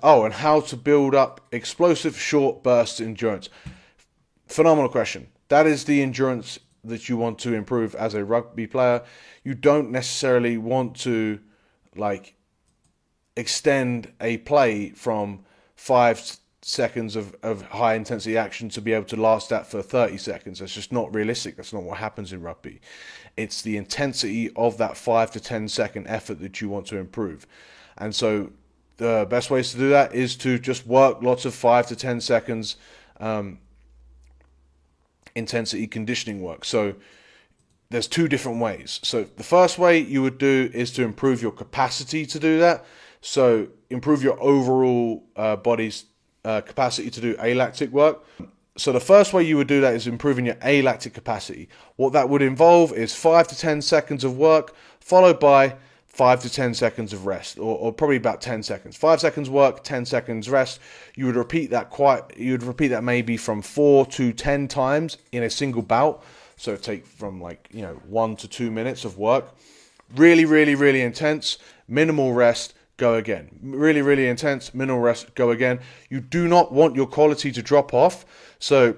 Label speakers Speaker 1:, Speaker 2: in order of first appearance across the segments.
Speaker 1: Oh, and how to build up explosive short bursts endurance. Phenomenal question. That is the endurance that you want to improve as a rugby player. You don't necessarily want to like extend a play from 5 seconds of high intensity action to be able to last that for 30 seconds. That's just not realistic. That's not what happens in rugby. It's the intensity of that 5 to 10 second effort that you want to improve. And so the best ways to do that is to just work lots of 5 to 10 seconds intensity conditioning work. So there's two different ways. So the first way you would do is to improve your capacity to do that. So improve your overall body's capacity to do alactic work. So the first way you would do that is improving your alactic capacity. What that would involve is 5 to 10 seconds of work followed by 5 to 10 seconds of rest, or probably about 10 seconds. 5 seconds work, 10 seconds rest. You would repeat that maybe from 4 to 10 times in a single bout. So take from 1 to 2 minutes of work. Really, really, really intense. Minimal rest. Go again. Really, really intense. Minimal rest. Go again. You do not want your quality to drop off. So,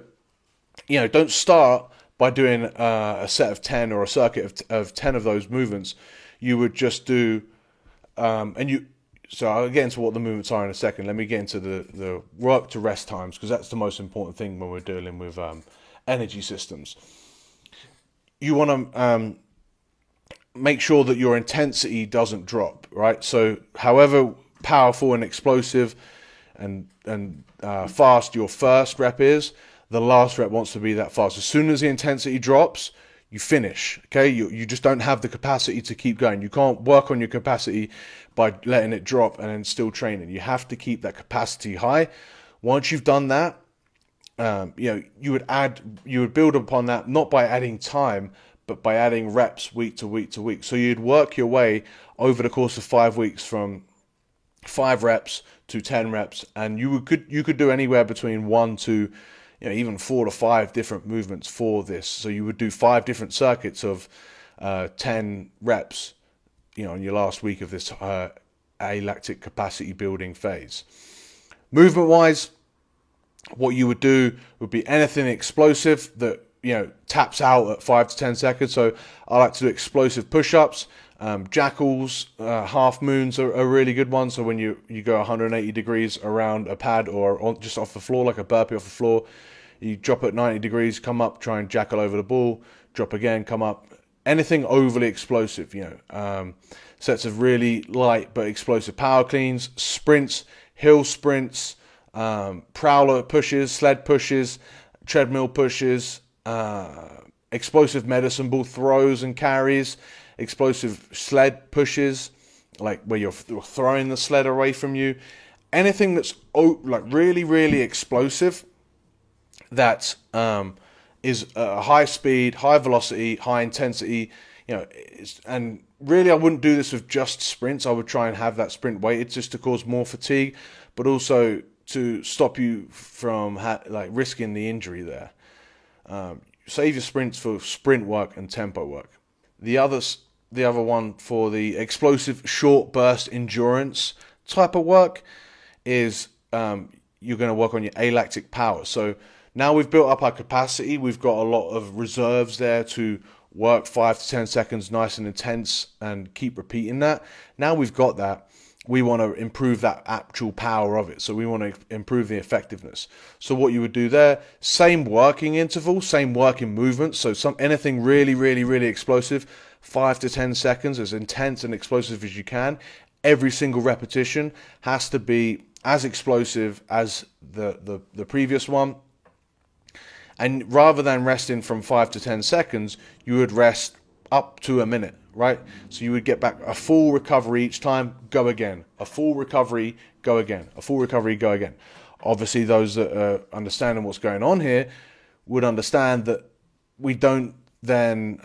Speaker 1: don't start by doing a set of 10 or a circuit of 10 of those movements. You would just do, so I'll get into what the movements are in a second. Let me get into the work to rest times, because that's the most important thing when we're dealing with energy systems. You want to make sure that your intensity doesn't drop, right? So however powerful and explosive and fast your first rep is, the last rep wants to be that fast. As soon as the intensity drops, you finish, okay? You just don't have the capacity to keep going. You can't work on your capacity by letting it drop and then still training. You have to keep that capacity high. Once you've done that, you would build upon that, not by adding time, but by adding reps week to week to week. So you'd work your way over the course of 5 weeks from 5 reps to 10 reps, and you could do anywhere between 1 to even 4 to 5 different movements for this. So you would do 5 different circuits of 10 reps, in your last week of this alactic capacity building phase. Movement wise, what you would do would be anything explosive that taps out at 5 to 10 seconds. So I like to do explosive push-ups. Jackals, half moons are a really good one. So when you go 180 degrees around a pad or just off the floor, like a burpee off the floor, you drop at 90 degrees, come up, try and jackal over the ball, drop again, come up. Anything overly explosive, sets of really light but explosive power cleans, sprints, hill sprints, prowler pushes, sled pushes, treadmill pushes, explosive medicine ball throws and carries, explosive sled pushes, like where you're throwing the sled away from you. Anything that's really, really explosive, that is high speed, high velocity, high intensity, and really I wouldn't do this with just sprints. I would try and have that sprint weighted just to cause more fatigue, but also to stop you from risking the injury there. Save your sprints for sprint work and tempo work. The other one for the explosive short burst endurance type of work is you're going to work on your alactic power. So now we've built up our capacity, we've got a lot of reserves there to work 5 to 10 seconds nice and intense and keep repeating that. Now we've got that, we want to improve that actual power of it. So we want to improve the effectiveness. So what you would do there, same working interval, same working movement. So anything really, really, really explosive, 5 to 10 seconds, as intense and explosive as you can. Every single repetition has to be as explosive as the previous one. And rather than resting from 5 to 10 seconds, you would rest up to a minute, right? So you would get back a full recovery each time, go again. A full recovery, go again. A full recovery, go again. Obviously, those that are understanding what's going on here would understand that we don't then,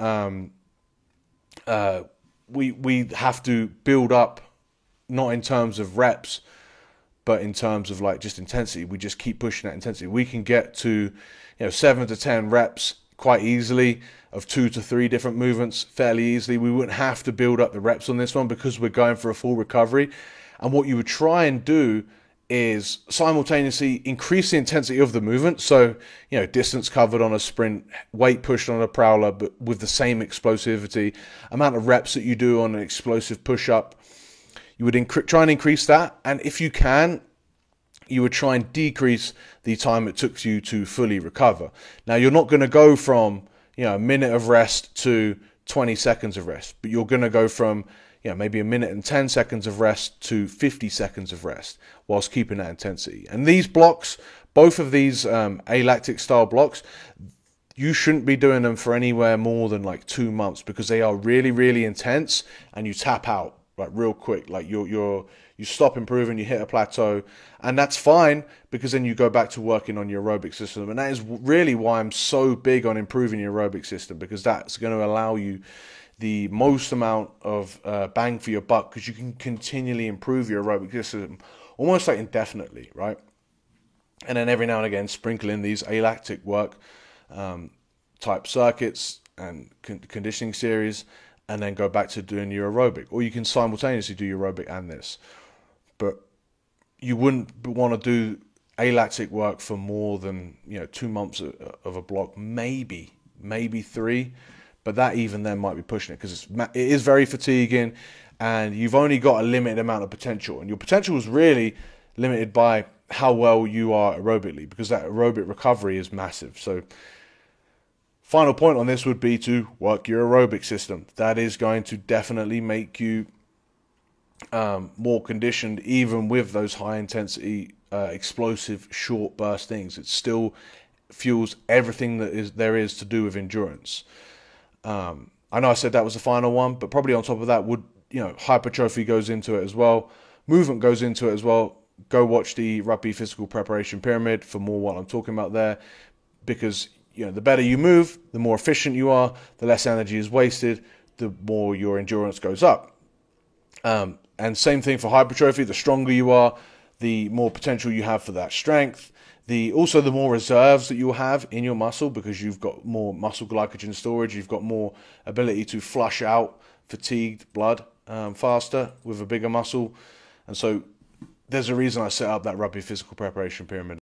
Speaker 1: we have to build up, not in terms of reps, but in terms of just intensity. We just keep pushing that intensity. We can get to 7 to 10 reps quite easily of 2 to 3 different movements fairly easily. We wouldn't have to build up the reps on this one because we're going for a full recovery. And what you would try and do is simultaneously increase the intensity of the movement. So, distance covered on a sprint, weight pushed on a prowler, but with the same explosivity, amount of reps that you do on an explosive push-up. You would try and increase that. And if you can, you would try and decrease the time it took you to fully recover. Now, you're not going to go from, a minute of rest to 20 seconds of rest, but you're going to go from, maybe a minute and 10 seconds of rest to 50 seconds of rest whilst keeping that intensity. And these blocks, both of these alactic style blocks, you shouldn't be doing them for anywhere more than like 2 months, because they are really, really intense and you tap out like real quick. Like you stop improving, you hit a plateau, and that's fine, because then you go back to working on your aerobic system. And that is really why I'm so big on improving your aerobic system, because that's going to allow you the most amount of bang for your buck, because you can continually improve your aerobic system almost like indefinitely, right? And then every now and again sprinkle in these alactic work type circuits and conditioning series, and then go back to doing your aerobic. Or you can simultaneously do your aerobic and this. But you wouldn't want to do alactic work for more than 2 months of a block, maybe 3. But that even then might be pushing it, because it is very fatiguing, and you've only got a limited amount of potential. And your potential is really limited by how well you are aerobically, because that aerobic recovery is massive. So final point on this would be to work your aerobic system. That is going to definitely make you more conditioned, even with those high intensity, explosive, short burst things. It still fuels everything that there is to do with endurance. I know I said that was the final one, but probably on top of that would, hypertrophy goes into it as well. Movement goes into it as well. Go watch the Rugby Physical Preparation Pyramid for more what I'm talking about there, because the better you move, the more efficient you are, the less energy is wasted, the more your endurance goes up. And same thing for hypertrophy. The stronger you are, the more potential you have for that strength. Also the more reserves that you'll have in your muscle, because you've got more muscle glycogen storage. You've got more ability to flush out fatigued blood faster with a bigger muscle. And so there's a reason I set up that Rugby Physical Preparation Pyramid.